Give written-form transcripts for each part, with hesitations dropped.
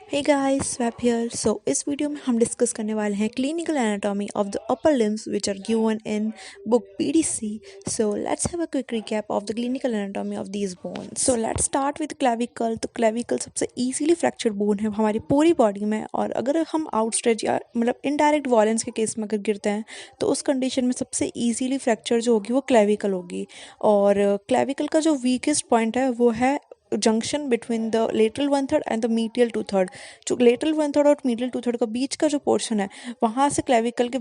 Hey guys swap here. इस video में हम डिस्कस करने वाले हैं clinical anatomy of the upper limbs which are given in book BDC. So let's have a quick recap of the clinical anatomy of these bones. So let's start with clavicle. तो clavicle सबसे easily fractured bone है हमारी पूरी body में, और अगर हम outstretch या मतलब इनडायरेक्ट वॉलेंस के केस में अगर गिरते हैं तो उस कंडीशन में सबसे ईजीली फ्रैक्चर जो होगी वो क्लेविकल होगी। और क्लेविकल का जो वीकेस्ट पॉइंट है वो है junction between the lateral one third and the medial two third. जो लेटरल वन थर्ड और मीडियल टू थर्ड का बीच का जो पोर्शन है वहाँ से क्लेविकल के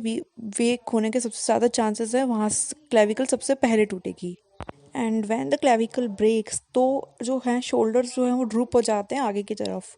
वेक होने के सबसे ज़्यादा चांसेस है, वहाँ से क्लेविकल सबसे पहले टूटेगी। And when the clavicle breaks तो जो है शोल्डर्स जो है वो ड्रूप हो जाते हैं आगे की तरफ।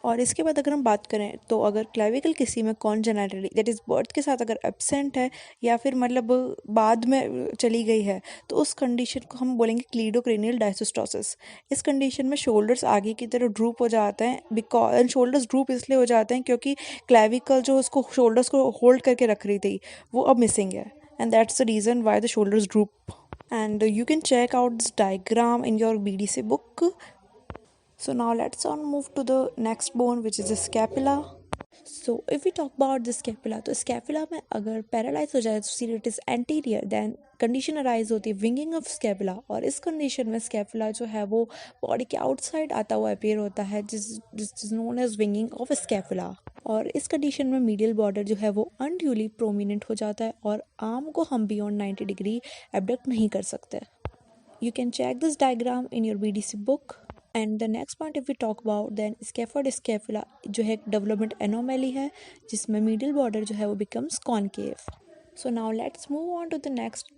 और इसके बाद अगर हम बात करें तो अगर क्लेविकल किसी में कॉन्जेनिटली दैट इज़ बर्थ के साथ अगर एब्सेंट है या फिर मतलब बाद में चली गई है तो उस कंडीशन को हम बोलेंगे क्लीडोक्रेनियल डायसिस्टोसिस। इस कंडीशन में शोल्डर्स आगे की तरफ ड्रूप हो जाते हैं, बिकॉज शोल्डर्स ड्रूप इसलिए हो जाते हैं क्योंकि क्लेविकल जो उसको शोल्डर्स को होल्ड करके रख रही थी वो अब मिसिंग है, and that's the reason why the shoulders drupe. And you can check out this diagram in your BDC book. So now let's on move to the next bone which is the scapula. So if we talk about the scapula, तो scapula में अगर paralyse हो जाए तो serious it is anterior, then condition arise होती है winging of scapula. और इस कंडीशन में स्कैपुला जो है वो बॉडी के आउटसाइड आता हुआ अपीयर होता है, जिस known as winging of scapula. और इस कंडीशन में मीडियल बॉर्डर जो है वो अनड्यूली प्रोमिनेंट हो जाता है और आर्म को हम बियॉन्ड 90 डिग्री एबडक्ट नहीं कर सकते। You can check this diagram in your BDC book. And the next point if we talk about then scaphoid scapula जो है एक development anomaly है जिसमें medial border जो है वो becomes concave. So now let's move on to the next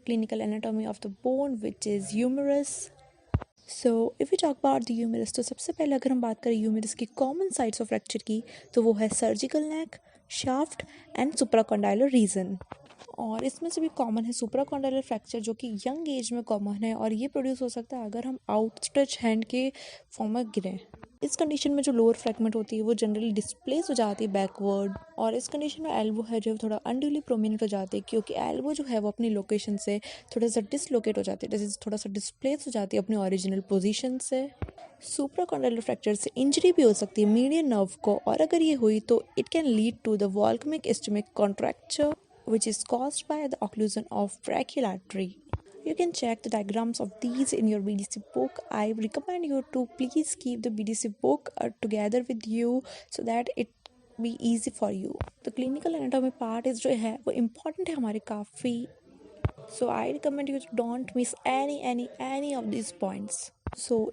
clinical anatomy of the bone which is humerus. So if we talk about the humerus तो सबसे पहले अगर हम बात करें humerus की common sites of fracture की तो वो है surgical neck, shaft and supracondylar region। और इसमें से भी कॉमन है सुप्राकॉन्डाइलर फ्रैक्चर जो कि यंग एज में कॉमन है, और ये प्रोड्यूस हो सकता है अगर हम आउटस्ट्रेच हैंड के फॉर्म में गिरें। इस कंडीशन में जो लोअर फ्रैगमेंट होती है वो जनरली डिस्प्लेस हो जाती है बैकवर्ड, और इस कंडीशन में एल्बो है जो थोड़ा अनड्यूली प्रोमिनेंट हो जाती है क्योंकि एल्बो जो है वो अपनी लोकेशन से थोड़ा सा डिसलोकेट हो जाती है, थोड़ा सा डिस्प्लेस हो जाती है अपनी ओरिजिनल पोजीशन से। सुप्राकॉन्डाइलर फ्रैक्चर से इंजरी भी हो सकती है मीडियन नर्व को, और अगर ये हुई तो it can lead to the Volkmann's ischaemic contracture which is caused by the occlusion of brachial artery. You can check the diagrams of these in your BDC book. I recommend you to please keep the BDC book together with you so that it be easy for you. The clinical anatomy part is जो है वो important है हमारे काफ़ी, so I recommend you to don't miss any of these points.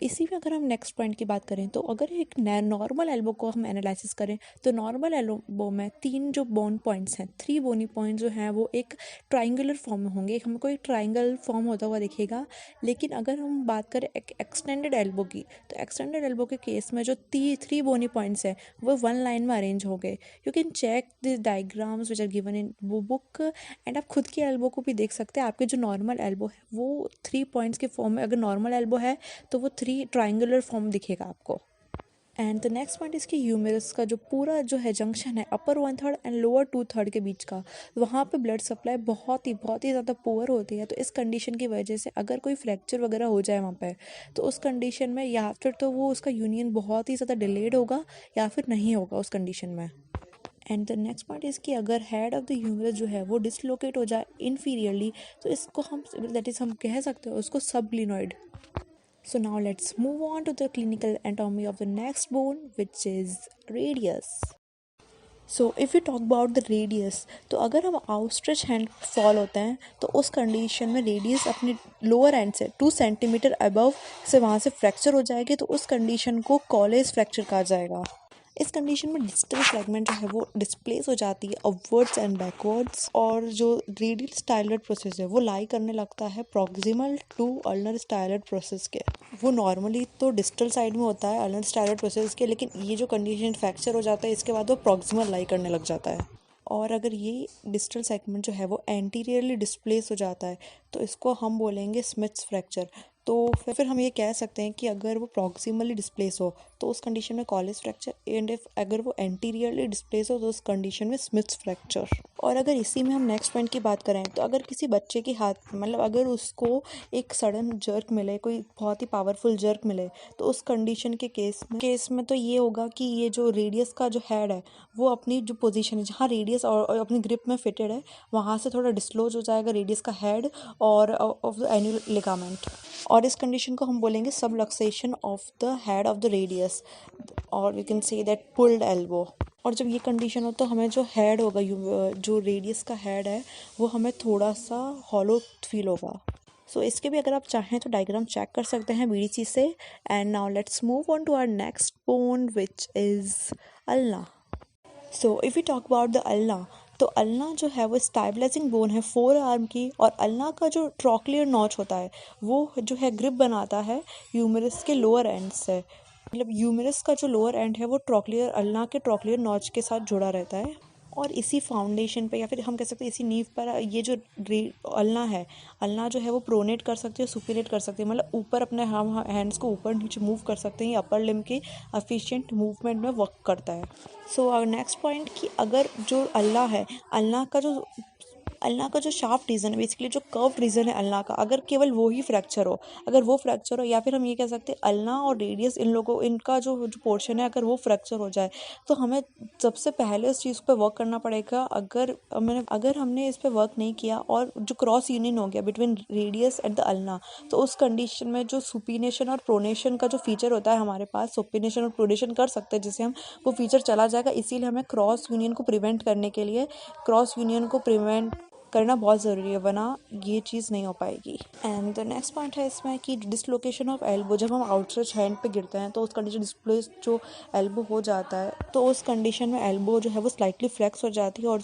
इसी में अगर हम नेक्स्ट पॉइंट की बात करें तो अगर एक नॉर्मल एल्बो को हम एनालिसिस करें तो नॉर्मल एल्बो में 3 जो बोन पॉइंट्स हैं, 3 बोनी पॉइंट जो हैं वो एक ट्राइंगुलर फॉर्म में होंगे, हमको एक ट्राइंगल फॉर्म होता हुआ दिखेगा। लेकिन अगर हम बात करें एक एक्सटेंडेड एल्बो की तो एक्सटेंडेड एल्बो के केस में जो 3 बोनी पॉइंट्स हैं वो 1 लाइन में अरेंज हो गए। You can check the diagrams which are given in वो बुक, एंड आप खुद की एल्बो को भी देख सकते हैं। आपके जो नॉर्मल एल्बो है वो 3 पॉइंट्स के फॉर्म में, अगर नॉर्मल एल्बो है तो वो 3 ट्राइंगुलर फॉर्म दिखेगा आपको। एंड द नेक्स्ट पॉइंट इसकी ह्यूमेरस का जो पूरा जो है जंक्शन है अपर 1/3 एंड लोअर 2/3 के बीच का, वहाँ पे ब्लड सप्लाई बहुत ही ज़्यादा पुअर होती है। तो इस कंडीशन की वजह से अगर कोई फ्रैक्चर वगैरह हो जाए वहाँ पे तो उस कंडीशन में या फिर तो वो उसका यूनियन बहुत ही ज़्यादा डिलेड होगा या फिर नहीं होगा उस कंडीशन में। And the next point is कि अगर हेड ऑफ द ह्यूमरस जो है वो डिसलोकेट हो जाए इनफीरियरली तो इसको हम दैट इज़ हम कह सकते हैं उसको सबग्लिनोइड। So now let's move on to the clinical anatomy of the next bone which is radius. So if we talk about the radius तो अगर हम आउटस्ट्रेच हैंड फॉल होते हैं तो उस कंडीशन में रेडियस अपने लोअर एंड से 2 सेंटीमीटर अबव से वहाँ से फ्रैक्चर हो जाएगी, तो उस कंडीशन को कॉलेज फ्रैक्चर कहा जाएगा। इस कंडीशन में डिस्टल फ्रैगमेंट जो है वो डिस्प्लेस हो जाती है अपवर्ड्स एंड बैकवर्ड्स, और जो रेडियल स्टाइलर प्रोसेस है वो लाई करने लगता है proximal to ulnar styloid process के। वो नॉर्मली तो डिस्टल साइड में होता है अल्नर स्टाइलर प्रोसेस के, लेकिन ये जो कंडीशन फ्रैक्चर हो जाता है इसके बाद वो प्रॉक्सिमल लाई करने लग जाता है। और अगर ये डिस्टल सेगमेंट जो है वो एंटीरियरली डिस्प्लेस हो जाता है तो इसको हम बोलेंगे स्मिथ्स फ्रैक्चर। तो फिर हम ये कह सकते हैं कि अगर वो प्रॉक्सिमली डिस्प्लेस हो तो उस कंडीशन में कॉलेज फ्रैक्चर, एंड इफ अगर वो एंटीरियरली डिस्प्लेस हो तो उस कंडीशन में स्मिथ्स फ्रैक्चर। और अगर इसी में हम नेक्स्ट पॉइंट की बात करें तो अगर किसी बच्चे के हाथ मतलब अगर उसको एक सडन जर्क मिले, कोई बहुत ही पावरफुल जर्क मिले, तो उस कंडीशन के केस में तो ये होगा कि ये जो रेडियस का जो हेड है वो अपनी जो पोजीशन है जहाँ रेडियस और अपनी ग्रिप में फिटेड है वहाँ से थोड़ा डिस्लोज हो जाएगा रेडियस का हेड और ऑफ द एन्युलर लिगामेंट, और इस कंडीशन को हम बोलेंगे subluxation of the head of the radius, और you can say that pulled elbow. और जब ये कंडीशन हो तो हमें जो हेड होगा जो रेडियस का हेड है वो हमें थोड़ा सा हॉलो फील होगा। सो इसके भी अगर आप चाहें तो डायग्राम चेक कर सकते हैं बीडीसी से। And now let's move on to our next bone which is ulna. So if you talk about the ulna, तो अल्ना जो है वो स्टाइबलाइजिंग बोन है फोर आर्म की, और अल्ना का जो ट्रॉक्लियर नॉच होता है वो जो है ग्रिप बनाता है ह्यूमरस के लोअर एंड से। मतलब ह्यूमरस का जो लोअर एंड है वो ट्रॉक्लियर अल्ना के ट्रॉक्लियर नॉच के साथ जुड़ा रहता है, और इसी फाउंडेशन पे या फिर हम कह सकते हैं इसी नींव पर ये जो अल्ना जो है वो प्रोनेट कर सकते हैं, सुपीनेट कर सकते हैं, मतलब ऊपर अपने हम हैंड्स को ऊपर नीचे मूव कर सकते हैं। ये अपर लिम्ब की एफिशिएंट मूवमेंट में वर्क करता है। सो नेक्स्ट पॉइंट कि अगर जो अल्लाह का जो शाफ्ट रीजन है, बेसिकली जो कर्व रीजन है अल्लाह का, अगर केवल वो ही फ्रैक्चर हो, अगर वो फ्रैक्चर हो, या फिर हम ये कह सकते हैं अल्लाह और रेडियस इनका जो पोर्शन है अगर वो फ्रैक्चर हो जाए, तो हमें सबसे पहले उस चीज़ पे वर्क करना पड़ेगा। अगर हमने इस पे वर्क नहीं किया और जो क्रॉस यूनियन हो गया between radius and the ulna, तो उस कंडीशन में जो सुपीनेशन और प्रोनेशन का जो फीचर होता है हमारे पास, सुपीनेशन और प्रोनेशन कर सकते हैं जिससे हम वो फीचर चला जाएगा। इसीलिए हमें क्रॉस यूनियन को प्रिवेंट करने के लिए क्रॉस यूनियन को प्रिवेंट करना बहुत ज़रूरी है, वरना ये चीज़ नहीं हो पाएगी। एंड द नेक्स्ट पॉइंट है इसमें कि डिसलोकेशन ऑफ एल्बो। जब हम आउटस्ट्रेच हैंड पे गिरते हैं तो उस कंडीशन डिस्प्लेस जो एल्बो हो जाता है, तो उस कंडीशन में एल्बो जो है वो स्लाइटली फ्लेक्स हो जाती है, और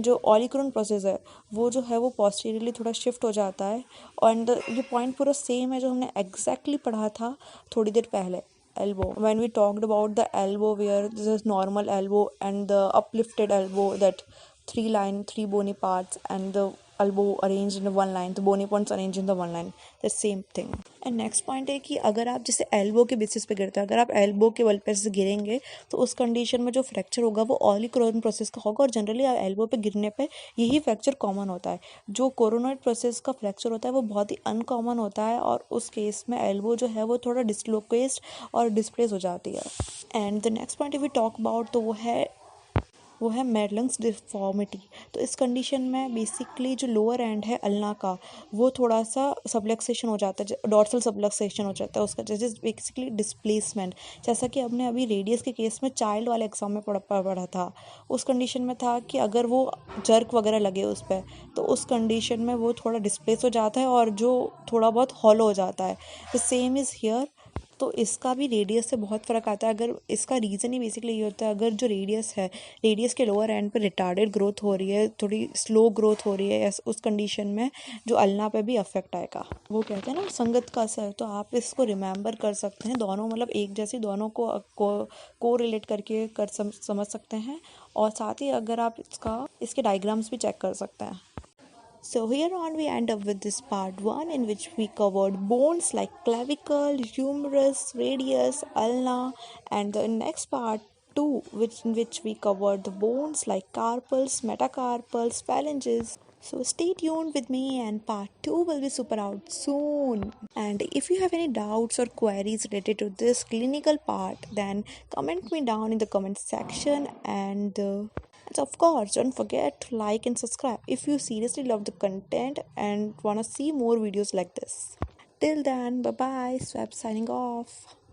जो ऑलिक्रोन प्रोसेस है वो जो है वो पॉस्टीरियरली थोड़ा शिफ्ट हो जाता है। एंड ये पॉइंट पूरा सेम है जो हमने एग्जैक्टली पढ़ा था थोड़ी देर पहले। Elbow, when we talked about the elbow where this is normal elbow and the uplifted elbow, that three bony parts, and the elbow arranged in one line, the bony points arranged in the one line, the same thing. And next point है कि अगर आप जैसे elbow के basis पे गिरते हैं, अगर आप एल्बो के बल पे से गिरेंगे तो उस कंडीशन में जो फ्रैक्चर होगा वो ऑलिक्रोन प्रोसेस का होगा, और जनरली एल्बो पे गिरने पे यही फ्रैक्चर कॉमन होता है। जो कोरोनॉइड प्रोसेस का फ्रैक्चर होता है वो बहुत ही अनकॉमन होता है, और उस केस में एल्बो जो है वो थोड़ा डिसलोकेट और डिस्प्लेस हो जाती है। And the next point we talk about तो वो है मेडलंग्स डिफॉर्मिटी। तो इस कंडीशन में बेसिकली जो लोअर एंड है अल्ना का वो थोड़ा सा सबलक्सेशन हो जाता है, डॉर्सल सबलक्सेशन हो जाता है उसका, जैसे बेसिकली डिस्प्लेसमेंट, जैसा कि हमने अभी रेडियस के केस में चाइल्ड वाले एग्जाम में पढ़ा था। उस कंडीशन में था कि अगर वो जर्क वगैरह लगे उस पर तो उस कंडीशन में वो थोड़ा डिस्प्लेस हो जाता है और जो थोड़ा बहुत हॉलो हो जाता है। The same is here. तो इसका भी रेडियस से बहुत फ़र्क आता है। अगर इसका रीज़न ही बेसिकली ये होता है, अगर जो रेडियस के लोअर एंड पर रिटार्डेड ग्रोथ हो रही है, थोड़ी स्लो ग्रोथ हो रही है, उस कंडीशन में जो अल्ना पे भी अफेक्ट आएगा। वो कहते हैं ना संगत का असर, तो आप इसको रिमेंबर कर सकते हैं। दोनों मतलब एक जैसी दोनों को रिलेट करके समझ सकते हैं, और साथ ही अगर आप इसके डायग्राम्स भी चेक कर सकते हैं। So here on we end up with this part 1 in which we covered bones like clavicle, humerus, radius, ulna, and the next part 2 in which we covered the bones like carpals, metacarpals, phalanges. So stay tuned with me, and part 2 will be super out soon. And if you have any doubts or queries related to this clinical part, then comment me down in the comment section, and of course, don't forget to like and subscribe if you seriously love the content and want to see more videos like this. Till then, bye bye. Swap signing off.